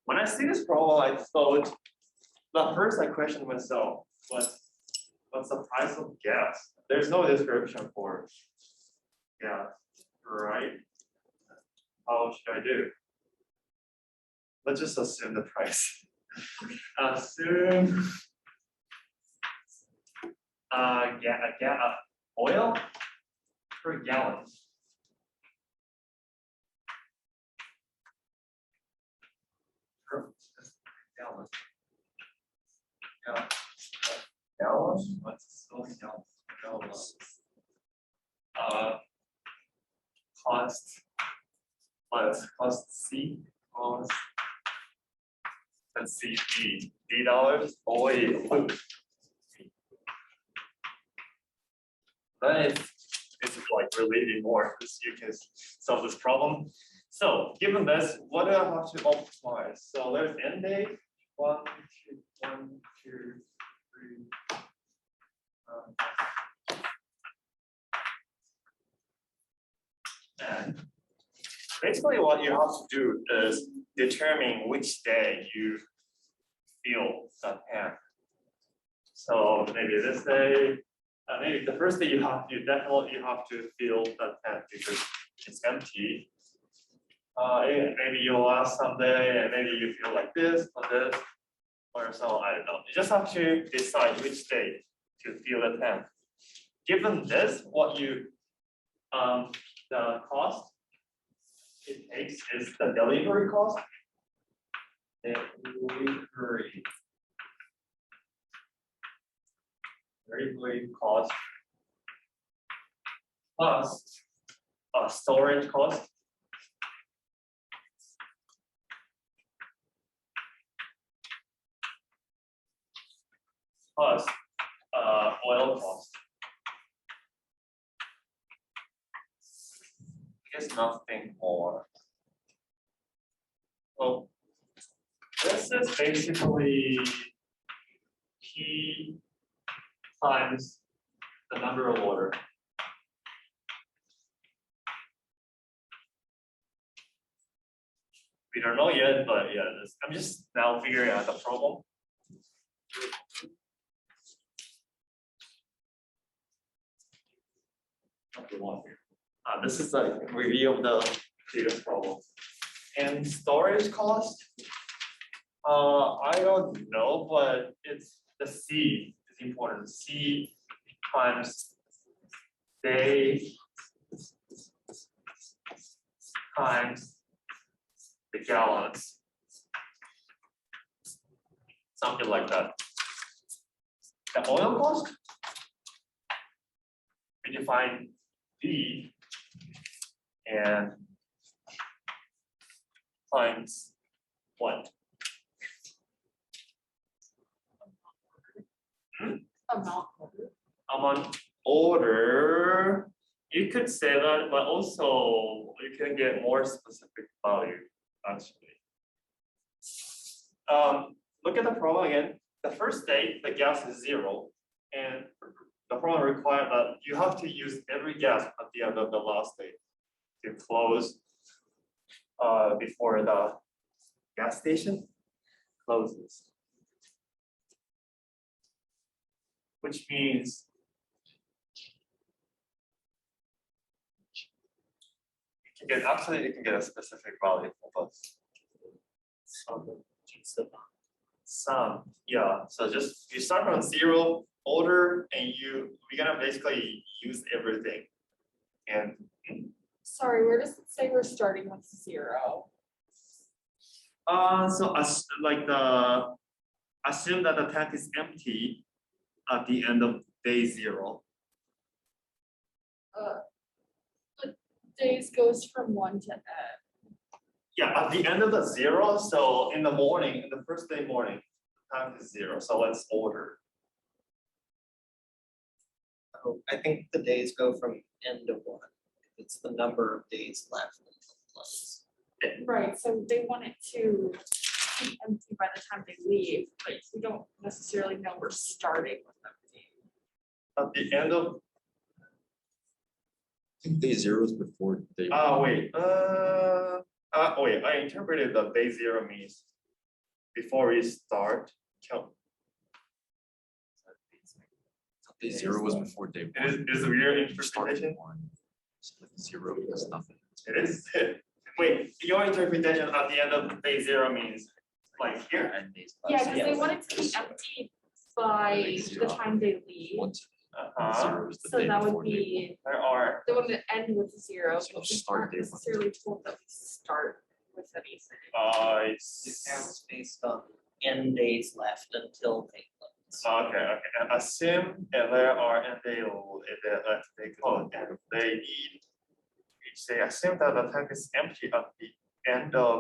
When I see this problem, I thought, but first I questioned myself, what's the price of gas? There's no description for gas, right? How should I do? Let's just assume the price. Assume oil per gallon. Per gallon. Gallons? What's gallons? Cost. Let's cost C. Cost. Let's see, $3. Oil. But it's like really more because you can solve this problem. So given this, what do I have to optimize? So there's end date. 1, 2, 3. And basically what you have to do is determine which day you fill the tank. So maybe this day, maybe the first day you definitely have to fill the tank because it's empty. Maybe you'll last someday and maybe you feel like this or this or so, I don't know. You just have to decide which day to fill the tank. Given this, what you the cost it takes is the delivery cost. Delivery cost plus storage cost plus oil cost. I guess nothing more. Well, this is basically P times the number of water. We don't know yet, but yeah, I'm just now figuring out the problem. This is a review of the previous problem. And storage cost, I don't know, but it's the C is important. C times day times the gallons, something like that. The oil cost, we define V and times what? Amount order. You could say that, but also you can get more specific value actually. Look at the problem again. The first day, the gas is 0, and the problem requires that you have to use every gas at the end of the last day to close before the gas station closes. Which means you can get a specific value of some, yeah. So just you start from 0 order, and we're gonna basically use everything. And sorry, where does it say we're starting with 0? So assume that the tank is empty at the end of day 0. The days goes from 1 to N. Yeah, at the end of the 0, so in the morning, in the first day morning, time is 0. So let's order. Oh, I think the days go from N to 1. It's the number of days left in the place. Right, so they want it to be empty by the time they leave, but we don't necessarily know we're starting with empty. At the end of I think day 0 is before day 1. wait, I interpreted that day 0 means before we start count. Day 0 was before day 1. It is a weird Start with interpretation. 1. So with 0 is nothing. It is. Wait, your interpretation at the end of day 0 means like here. And days Yeah, left. because they want it to be empty by the time they leave. Once Uh-huh. 0 is the So day that before would day be, There are. they want to end with 0, So but we start aren't day one. necessarily told that we start with anything. It counts based on n days left until they close. Okay, okay. And assume that there are and they close and they need. They assume that the tank is empty at the end of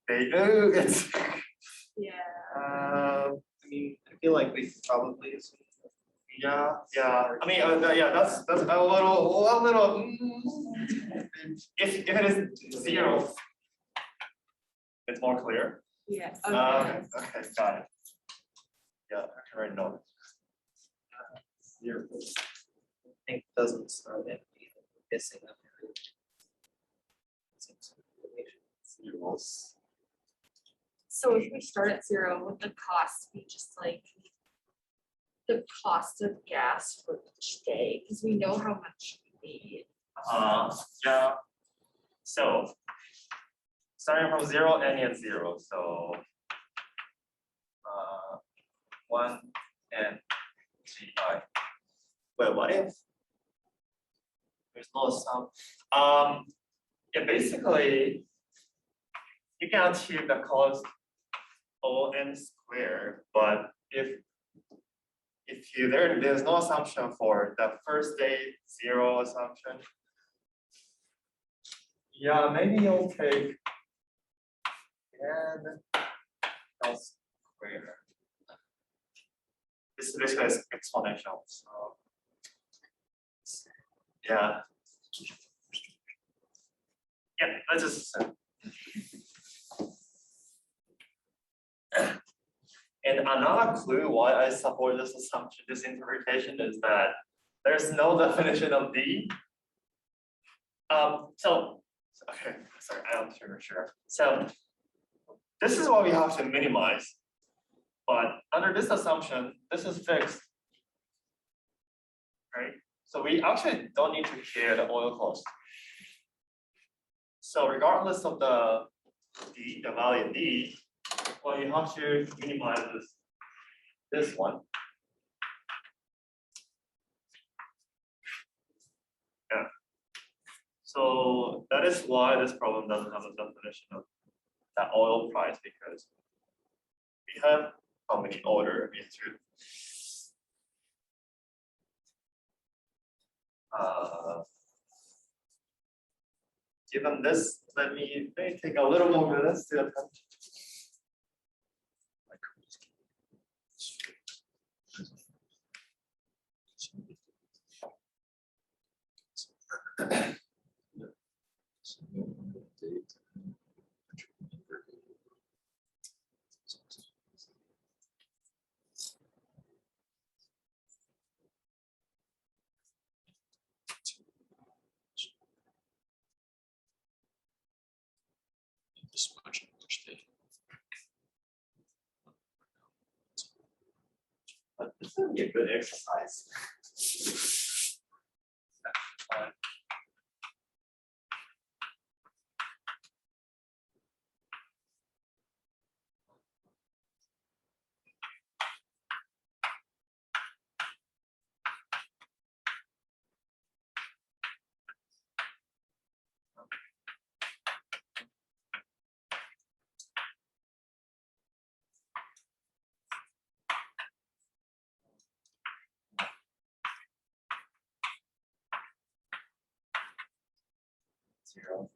day. Oh, it's. Yeah. I mean, I feel like we probably assumed that. Yeah. I mean, yeah. That's a little. If it is 0, it's more clear. Yeah. Okay, got it. Yeah, I can already know. Zero. I think doesn't start empty, missing a period. So if we start at 0, would the cost be just like the cost of gas for each day? Because we know how much we need. Yeah. So starting from 0, ending at 0. So 1 and 3i. Wait, what if there's no sum? Yeah, basically you can achieve the cost O n squared, but if there's no assumption for the first day 0 assumption. Yeah, maybe you'll take n L squared. This is exponential, so yeah. Yeah, let's just and another clue why I support this assumption, this interpretation is that there's no definition of D. So okay, sorry, I'm sure. So this is what we have to minimize. But under this assumption, this is fixed. Right? So we actually don't need to care the oil cost. So regardless of the value D, well, you have to minimize this one. Yeah. So that is why this problem doesn't have a definition of that oil price, because we have how many order into given this, let me take a little more minutes to attempt. This much each day. But this would be a good exercise. Zero.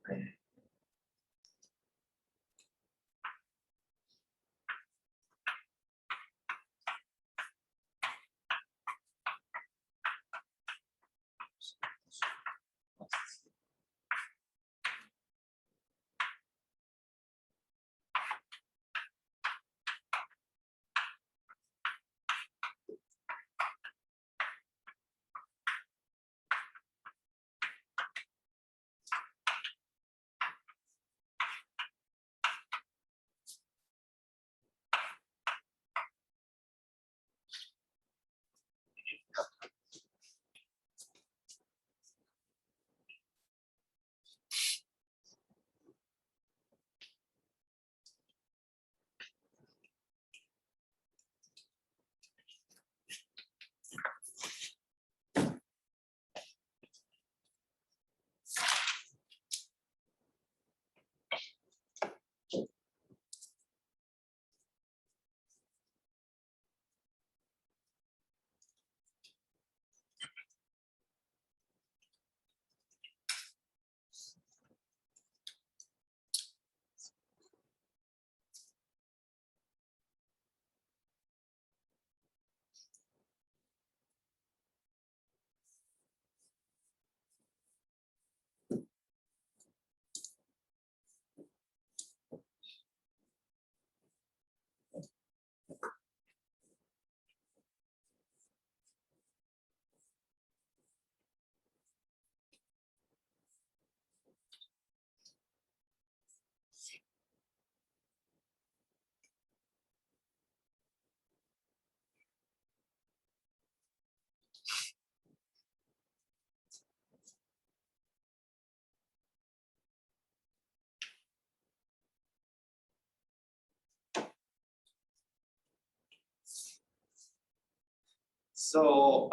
So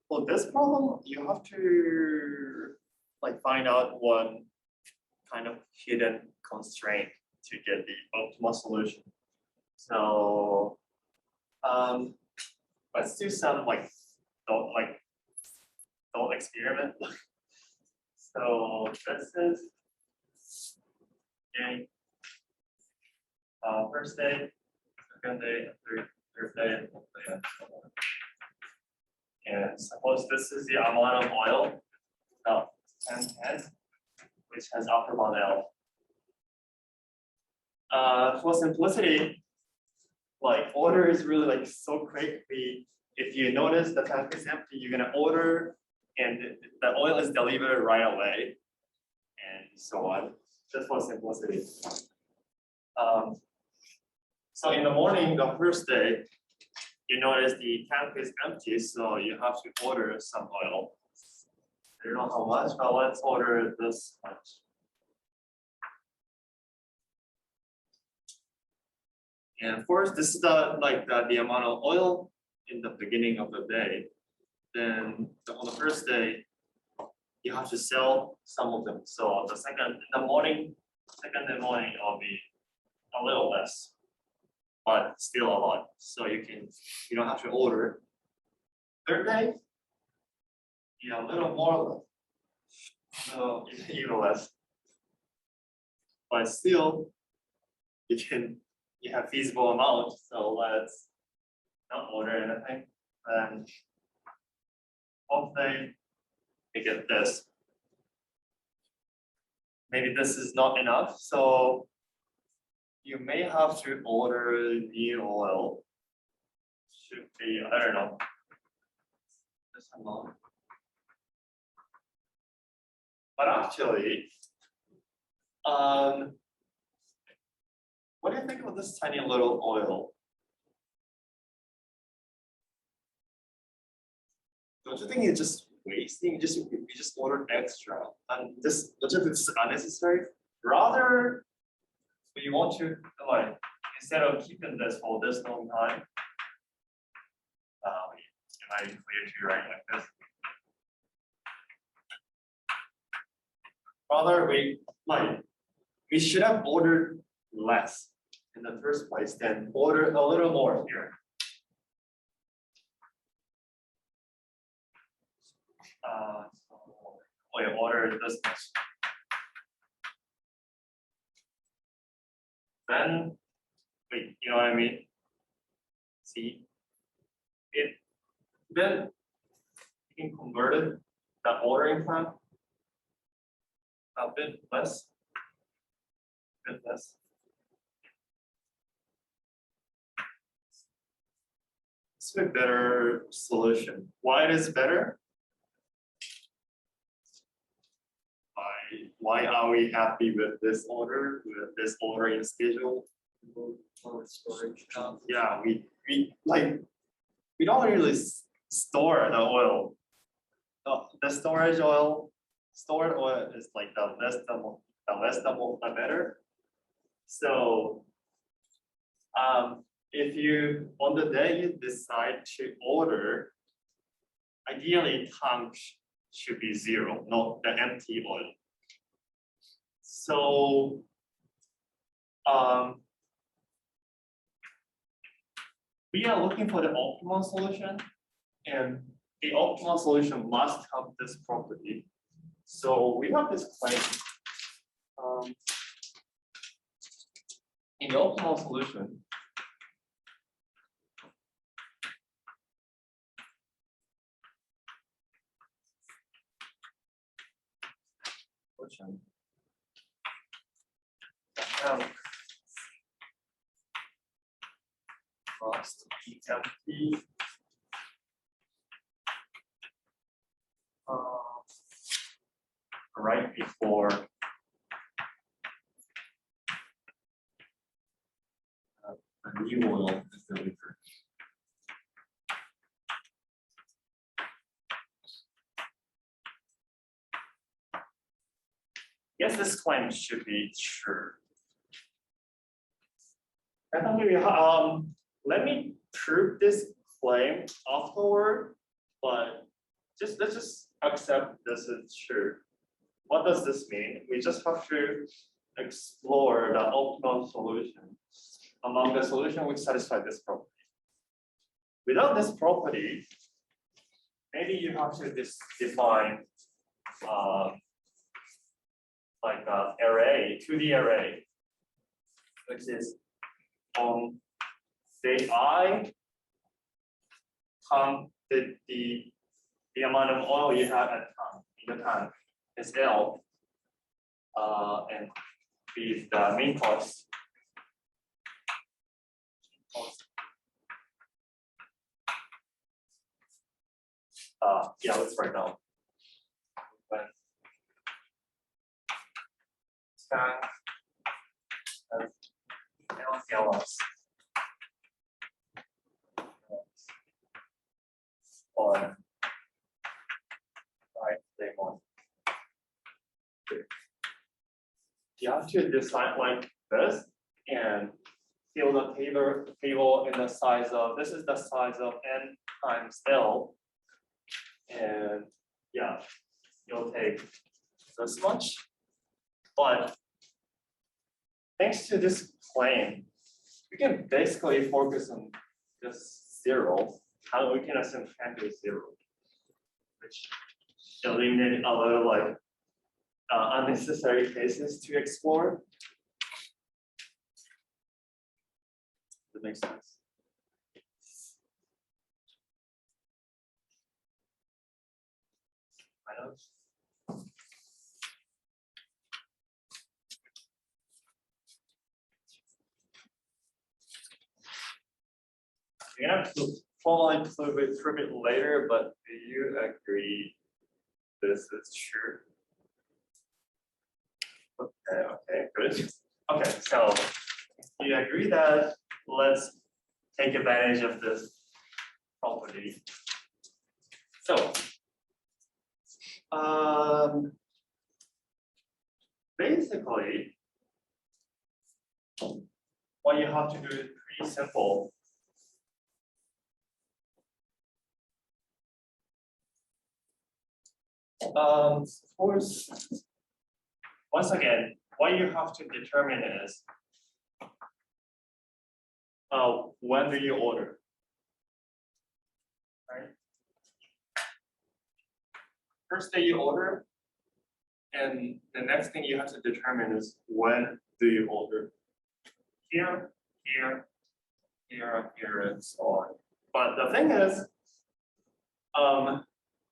for this problem, you have to like find out one kind of hidden constraint to get the optimal solution. So let's do some like thought experiment. So this is okay. First day, second day, third day, and fourth day, and so on. And suppose this is the amount of oil, now 10 heads, which has upper bound L. For simplicity, like order is really like so quickly. If you notice the tank is empty, you're gonna order, and the oil is delivered right away, and so on. Just for simplicity. So in the morning, the first day, you notice the tank is empty, so you have to order some oil. I don't know how much, but let's order this much. And of course, this is the amount of oil in the beginning of the day. Then on the first day, you have to sell some of them. So the second morning will be a little less, but still a lot. So you don't have to order. Third day, a little more, so even less. But still, you have feasible amount. So let's not order anything. And fourth day, you get this. Maybe this is not enough, so you may have to order the oil. Should be, I don't know, this amount. But actually, what do you think of this tiny little oil? Don't you think it's just wasting? You just ordered extra, and this don't you think this is unnecessary? Rather, you want to like instead of keeping this for this long time. Am I clear to you right like this? Rather, we should have ordered less in the first place, then order a little more here. So we order this much. Then, wait, you know what I mean? See, then you can convert it, the ordering time, a bit less. It's a better solution. Why it is better? Why are we happy with this order, with this ordering schedule? Storage. Yeah, we don't really store the oil. The stored oil is like the less the more the better. So if you on the day you decide to order, ideally tank should be 0, not the empty oil. So we are looking for the optimal solution, and the optimal solution must have this property. So we have this claim. In the optimal solution, must be empty. Right before a new oil is delivered. Yes, this claim should be true. I thought maybe let me prove this claim afterward, but let's just accept this is true. What does this mean? We just have to explore the optimal solution among the solution which satisfy this property. Without this property, maybe you have to define like an array, 2D array, which is on day I, count the amount of oil you have at in the tank is L, and B is the mean cost. Yeah, let's write down. When tank and gallons on right day one. You have to decide like this and fill the table in the size of, this is the size of n times L. And yeah, you'll take this much. But thanks to this claim, we can basically focus on just zero. How we can assume tank is zero, which eliminate a lot of like unnecessary cases to explore. That makes sense. We're gonna formally prove it later, but do you agree this is true? Okay, good. Okay, so you agree that let's take advantage of this property. So basically, what you have to do is pretty simple. Of course, once again, what you have to determine is when do you order, right? First day you order, and the next thing you have to determine is when do you order. Here, here, here, here, and so on. But the thing is,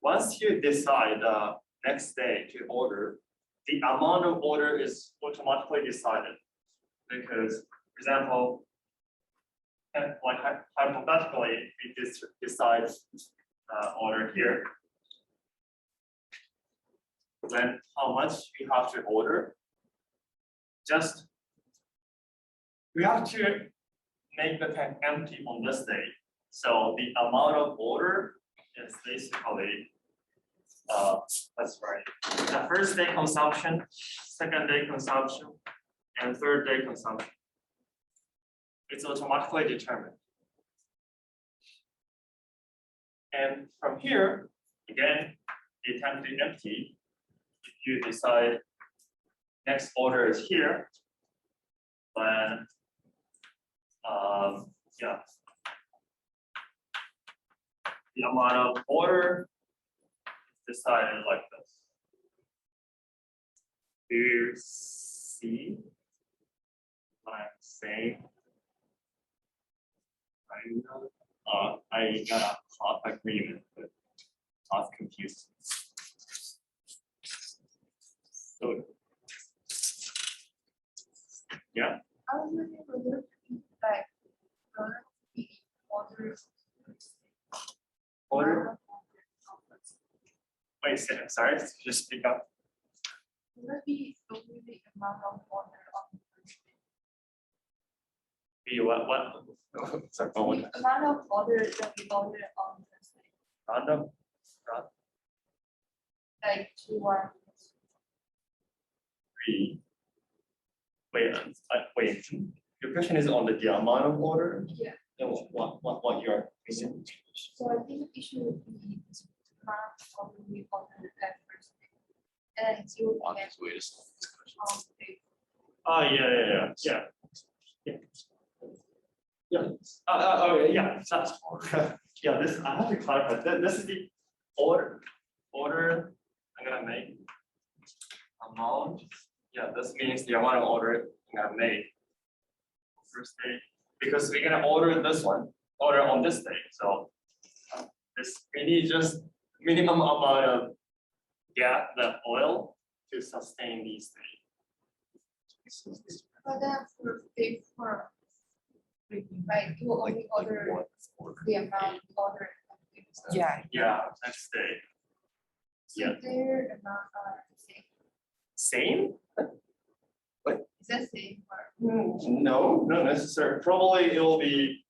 once you decide the next day to order, the amount of order is automatically decided. Because, for example, like hypothetically, we decide order here. Then how much you have to order? Just we have to make the tank empty on this day. So the amount of order is basically that's right. The first day consumption, second day consumption, and third day consumption. It's automatically determined. And from here, again, the tank is empty. If you decide next order is here, then yeah, the amount of order is decided like this. Do you see what I'm saying? I got a hot agreement, but I was confused. So, yeah. I was looking for the feedback. Order. Wait a second, sorry, just speak up. Would it be only the amount of water on the first day? Be what? Sorry, one more time. The amount of water that we ordered on the first day, Random. like 2 or 3. Wait, wait. Your question is on the amount of order? yeah. And what you are thinking? should be marked on the order at first. And you will On get his way to solve this question. the Oh, yeah. Oh, yeah, that's, yeah, this, I have to clarify, this is the order I'm gonna make. Amount, yeah, this means the amount of order I'm gonna make. First day, because we're gonna order on this day, so. This, we need just minimum amount of the oil to sustain these things. but then for day 4, right, you will only order the amount ordered. Yeah. Yeah, next day. So Yeah. their amount are the same. Same? Is that same or? No, not necessarily. Probably it will be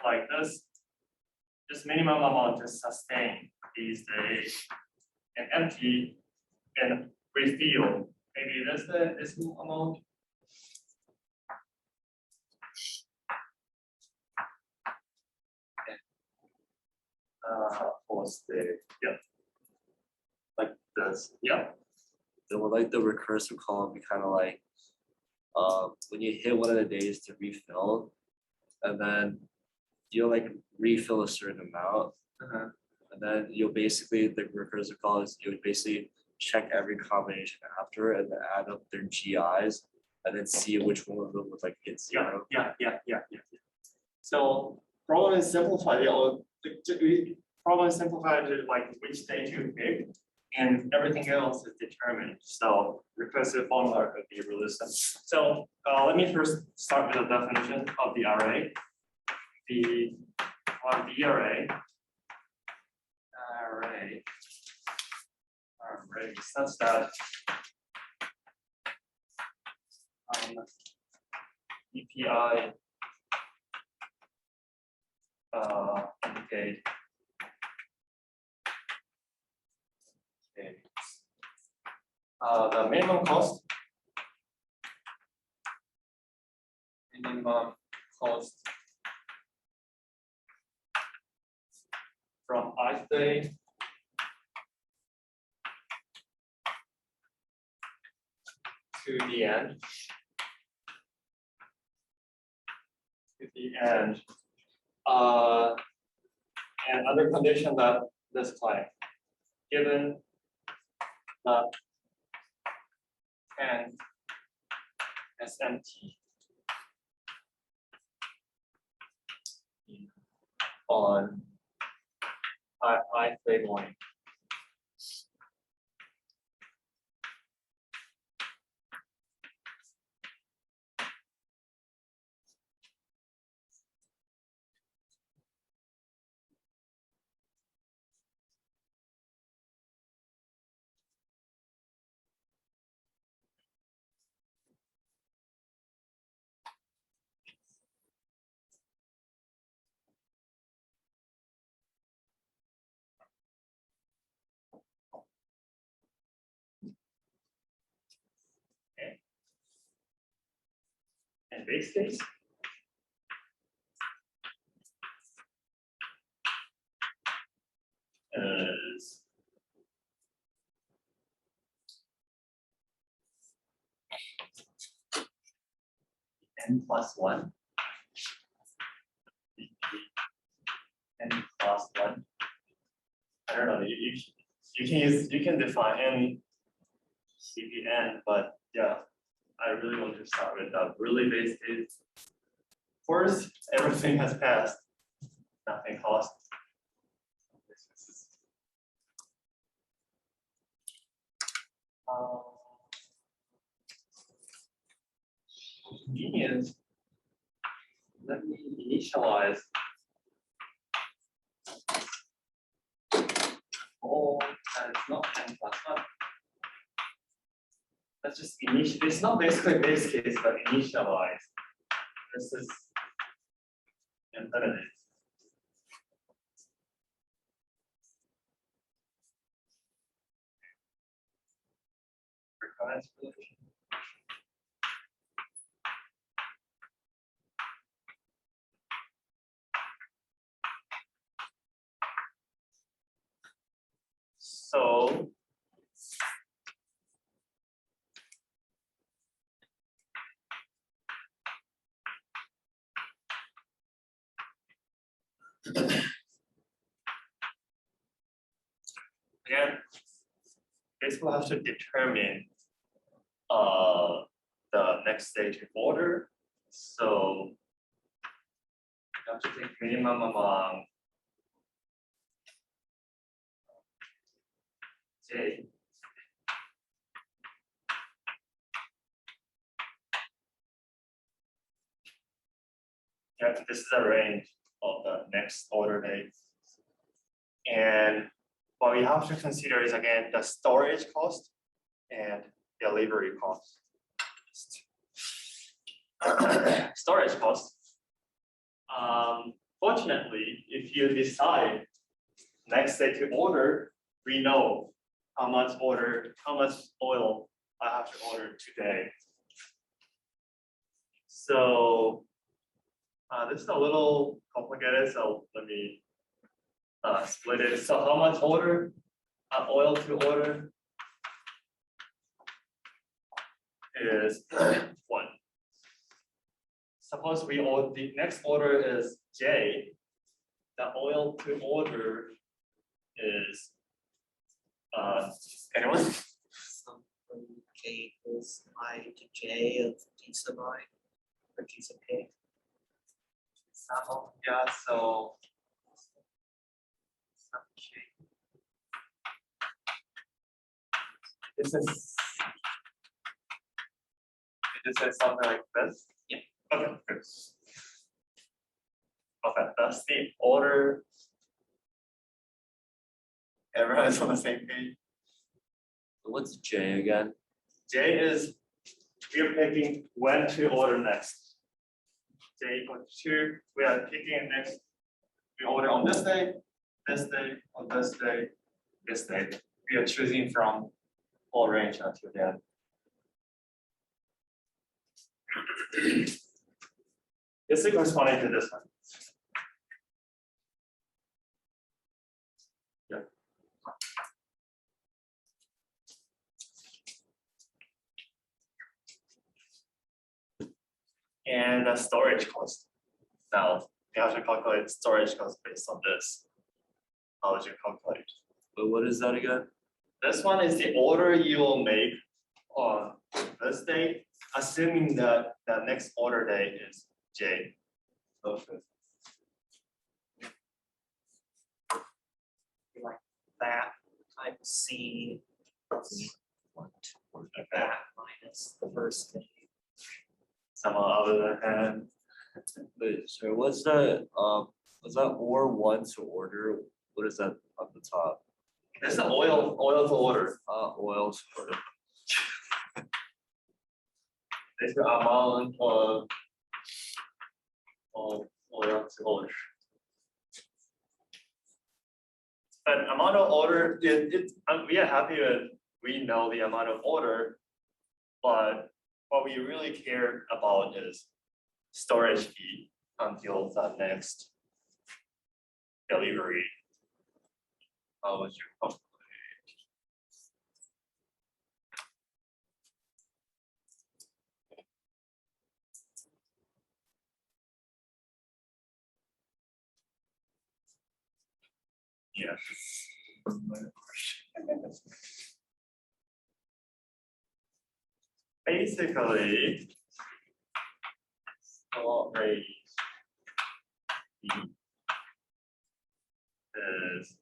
like this. Just minimum amount to sustain these days. And empty and refill. Maybe that's this amount. What's the, yeah. Like this, yeah. Then with like the recursive column, be kind of like when you hit one of the days to refill, and then you'll like refill a certain amount, and then you'll basically the recursive column is you would basically check every combination after and then add up their GIs and then see which one of them would like hit zero. Yeah. So problem is simplified, problem is simplified to like which day to pick, and everything else is determined. So recursive formula could be really simple. So let me first start with the definition of the array. The array such that EPI indicate the minimum cost from ith day to the end. And under condition that this claim, given that and is empty on ith day morning. Okay. And base case. Is n+1. n+1. I don't know. You can define n CPN, but yeah, I really want to start with that really base case. First, everything has passed. Nothing cost. Convenience. Let me initialize. Oh, and it's not n+1. That's just initial. It's not basically base case, but initialize. This is infinite. Recurrence relation. Again, basically have to determine the next stage in order. So you have to take minimum among J. Yeah, this is a range of the next order dates. And what we have to consider is again the storage cost and delivery cost. Storage cost. Fortunately, if you decide next day to order, we know how much oil I have to order today. So this is a little complicated, so let me split it. So how much oil to order is 1. Suppose we order, the next order is J. The oil to order is anyone? Some from K equals I to J of D sub I or D sub K. Yeah, so this is something like this. Yeah. Okay, good. Okay, that's the order. Everyone is on the same page. What's J again? J is we are picking when to order next. J equal to 2. We are picking next. We order on this day, on this day, this day. We are choosing from all range until the end. This is corresponding to this one. Yeah. And the storage cost. Now you have to calculate storage cost based on this. How would you calculate? But what is that again? This one is the order you will make on this day, assuming that the next order date is J. Okay. Like that times C. Okay. That minus the first day. Someone other than Wait, so what's that? Was that or 1 to order? What is that on the top? it's the oil to order. Oil to order. It's the amount of oil to order. But amount of order, we are happy with we know the amount of order, but what we really care about is storage fee until the next delivery. How would you calculate? Yeah. Basically, storage fee is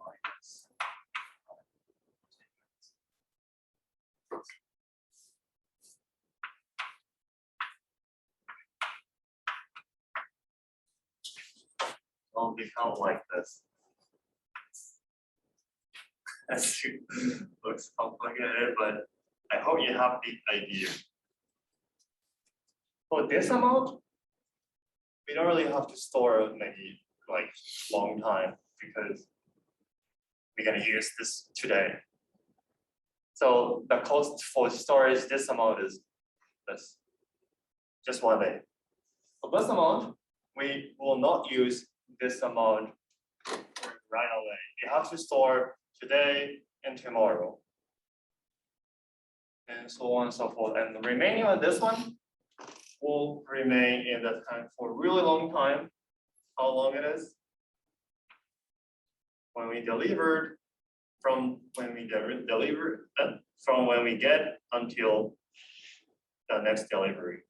minus. Will become like this. Looks complicated, but I hope you have the idea. for this amount, we don't really have to store maybe like long time because we're gonna use this today. So the cost for storage this amount is this, just 1 day. For this amount, we will not use this amount right away. You have to store today and tomorrow. And so on and so forth. And the remaining of this one will remain in the tank for a really long time. How long it is? When we delivered, from when we deliver, from when we get until the next delivery.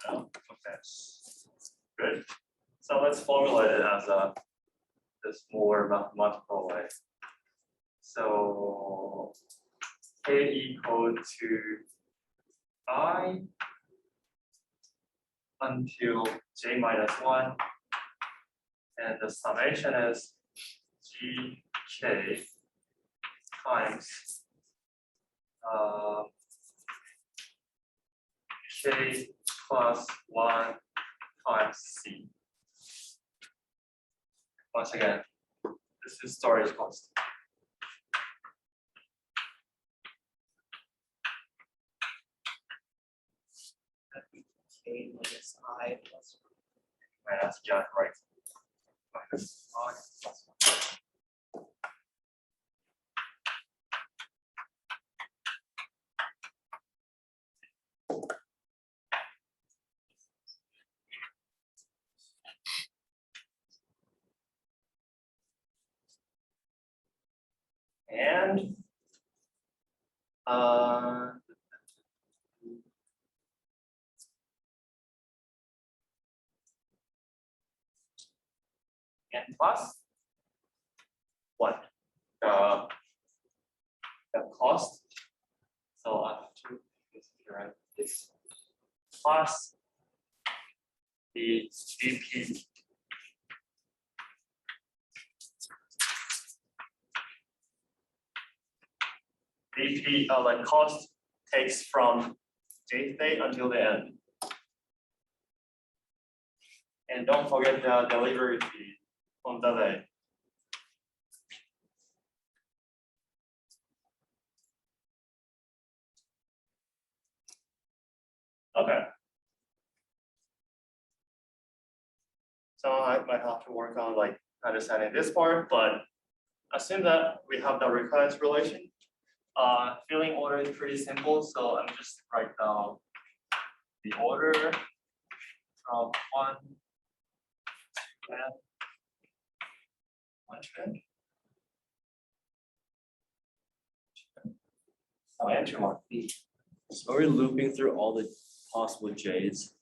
Okay, good. So let's formulate it as this more mathematical way. So k equal to I until j minus 1, and the summation is gk times k plus 1 times c. Once again, this is storage cost. K minus I plus Minus yeah, right. Minus I plus 1. And and plus what? The cost. So I have to write this plus the VP. VP like cost takes from jth day until the end. And don't forget the delivery fee on the day. Okay. So I might have to work on like understanding this part, but assume that we have the recurrence relation. Filling order is pretty simple, so I'm just write down the order from 1 to n. 1 to n. So enter 1. So are we looping through all the possible J's?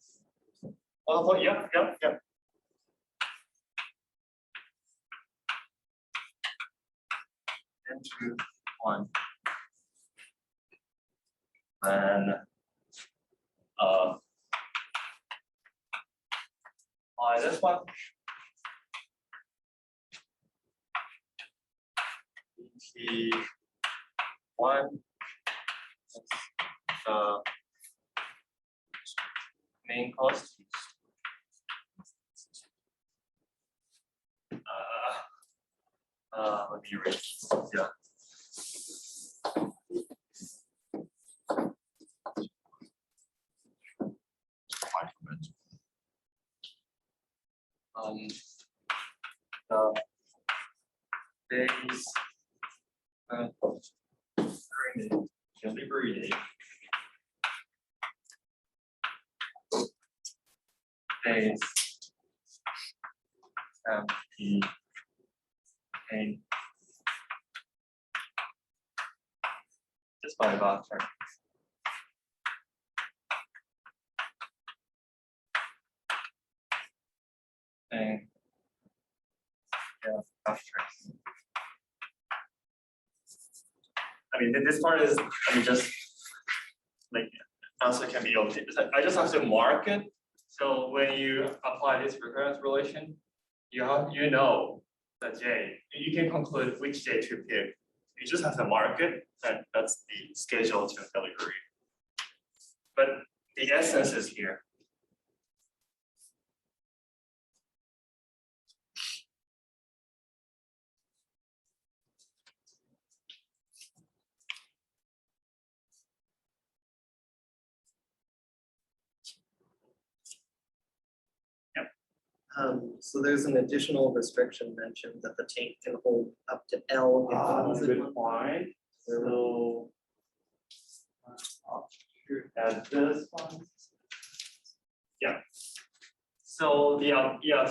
Oh, yeah. Into 1. Then this one. T1 main cost. Let me read. Yeah. The days during the delivery day. Days the pain. Just by about turn. And yeah, after. I mean, this part is, I mean, just like answer can be okay. I just have to mark it. So when you apply this recurrence relation, you know the J, you can conclude which J to pick. You just have to mark it, and that's the schedule to delivery. But the essence is here. So there's an additional restriction mentioned that the tank can hold up to L gallons. Good point. So add this one. Yeah. So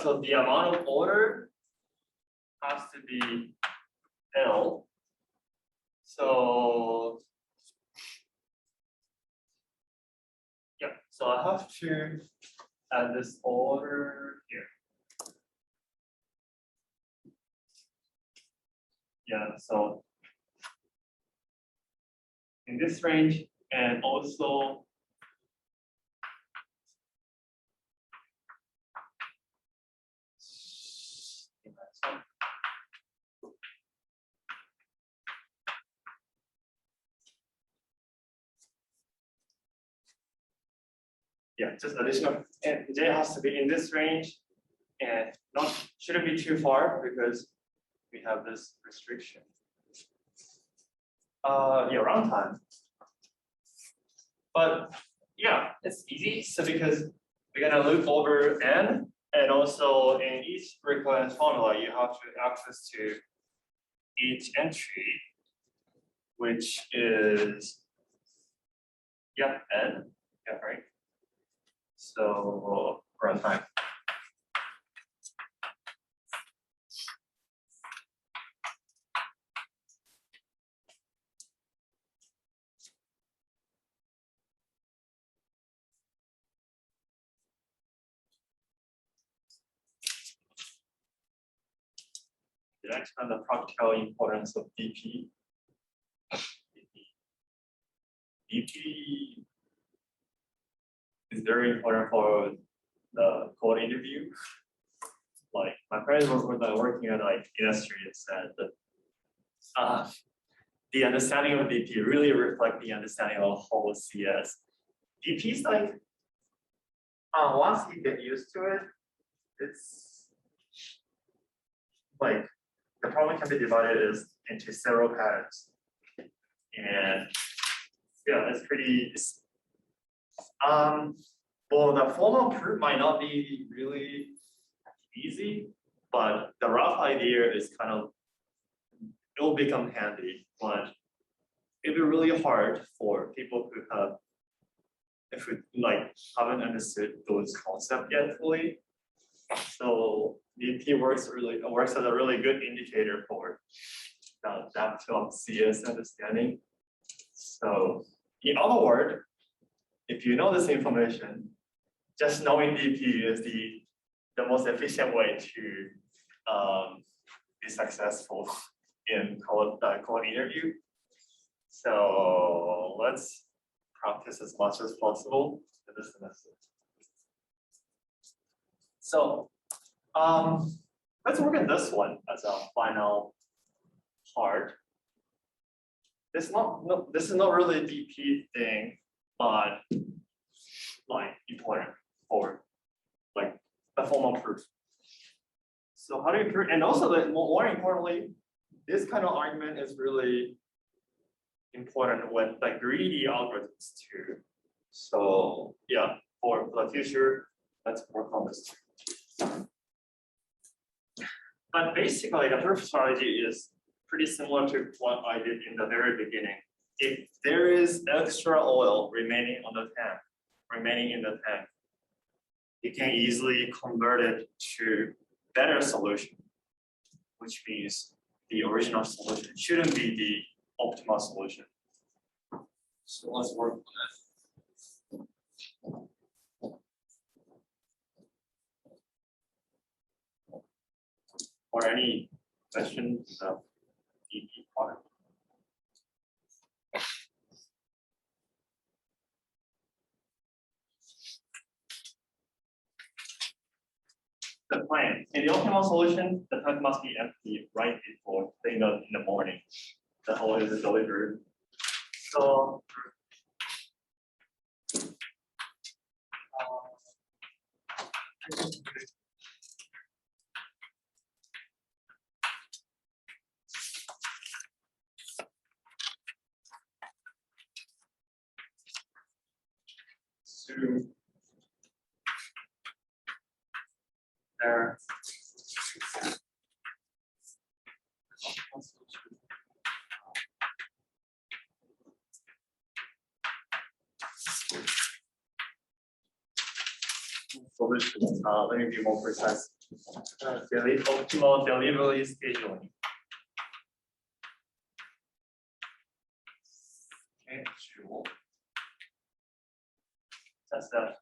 so the amount of water has to be L. So yeah, so I have to add this order here. Yeah, so in this range, and also yeah, just additional, and J has to be in this range and shouldn't be too far because we have this restriction. Yeah, runtime. But yeah, it's easy. So because we're gonna loop over N, and also in each recurrence formula, you have to access to each entry, which is N, right? So runtime. Did I explain the practical importance of DP? DP is very important for the code interview. Like my friends were working at like industry and said that the understanding of DP really reflect the understanding of the whole CS. DP is like once you get used to it, it's like the problem can be divided into several patterns. And yeah, it's pretty well, the formal proof might not be really easy, but the rough idea is kind of, it will become handy, but it'll be really hard for people who have, if we like haven't understood those concepts yet fully. So DP works as a really good indicator for the depth of CS understanding. So in other words, if you know this information, just knowing DP is the most efficient way to be successful in code interview. So let's practice as much as possible in this semester. So let's work on this one as a final part. This is not really a DP thing, but like important for like the formal proof. So how do you prove? And also, more importantly, this kind of argument is really important with like greedy algorithms too. So yeah, for the future, let's work on this too. But basically, the proof strategy is pretty similar to what I did in the very beginning. If there is extra oil remaining in the tank, you can easily convert it to better solution, which means the original solution shouldn't be the optimal solution. So let's work on that. Or any questions about DP part? the plan. In the optimal solution, the tank must be empty right before in the morning. The oil is delivered. So to there. Solution. Let me be more precise. Optimal delivery scheduling. Okay, sure. That's that.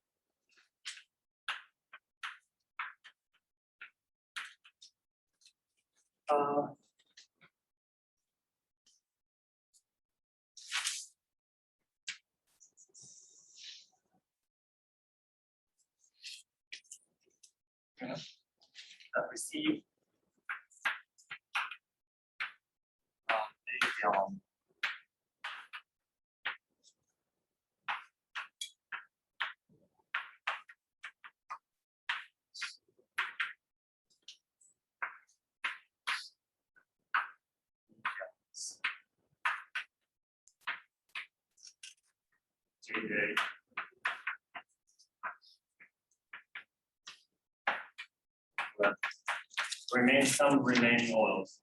Receive the GA. Some remaining oils.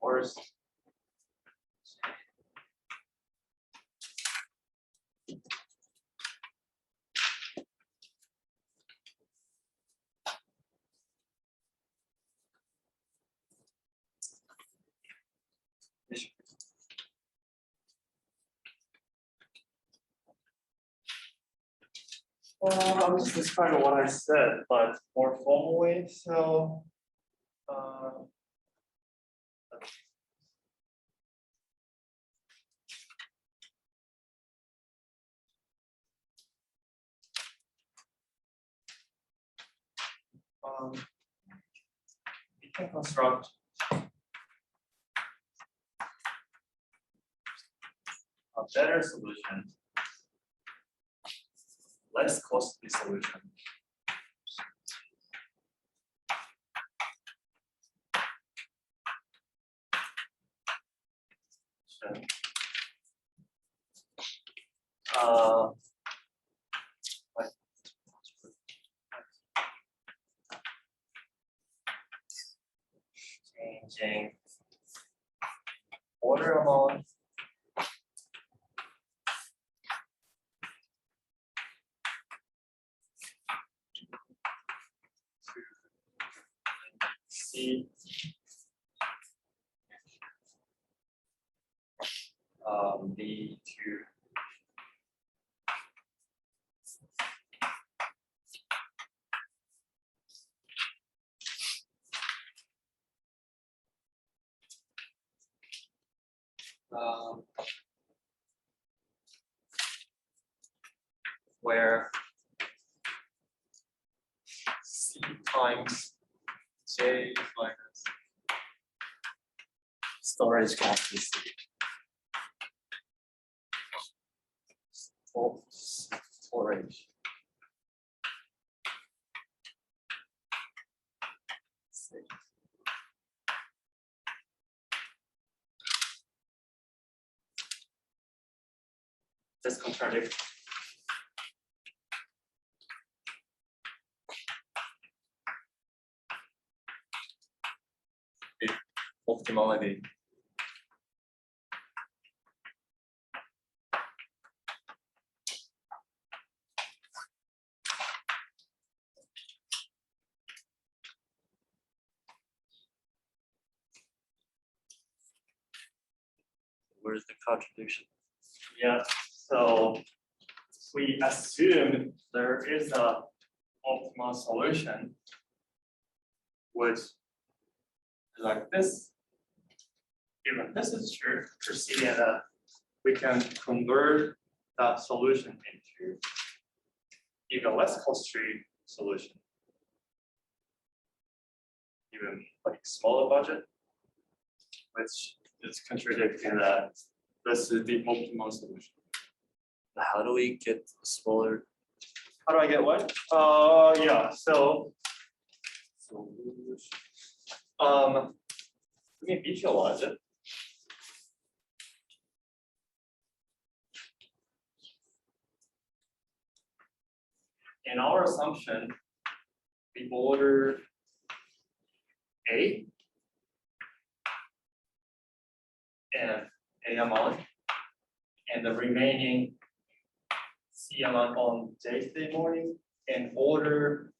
Worst. I'm just describing what I said, but more formally. So, we can construct a better solution, less costly solution. Like, changing order amount. C. D to where C times J minus storage capacity. Storage. This contradict. Optimality. where's the contradiction? Yeah, so we assume there is a optimal solution, which is like this. Even this is true, proceeding that we can convert that solution into even less costly solution. Even like smaller budget, which is contradicting that this is the optimal solution. How do we get smaller? How do I get what? Yeah, so let me visualize it. In our assumption, we order A and A amount, and the remaining C amount on Tuesday morning, and order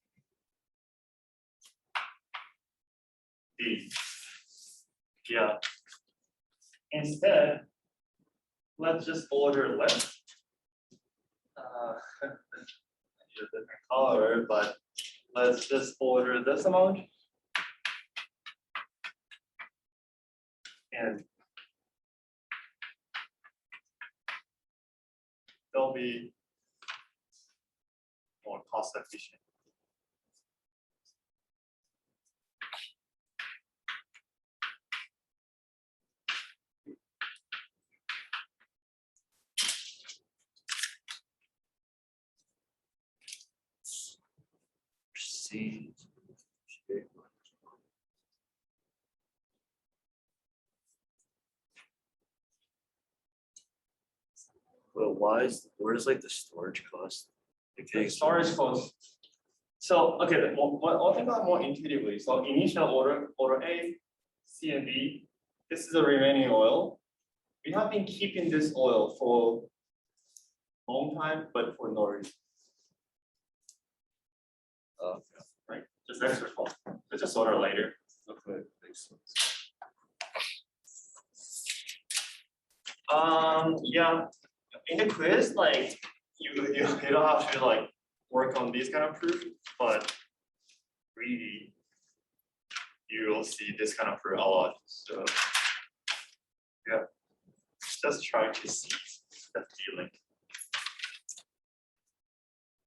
B. Yeah. Instead, let's just order less. A different color, but let's just order this amount. And they'll be more cost efficient. C. But where's like the storage cost? The storage cost. So, okay, one thing about more intuitively, so initial order A, C and B, this is the remaining oil. We have been keeping this oil for a long time, but for no reason, right? Just extra cost, let's just order later. Okay, makes sense. Yeah, in the quiz, like, you don't have to like work on these kind of proof, but really, you will see this kind of proof a lot, so. Yeah, just try to see the feeling.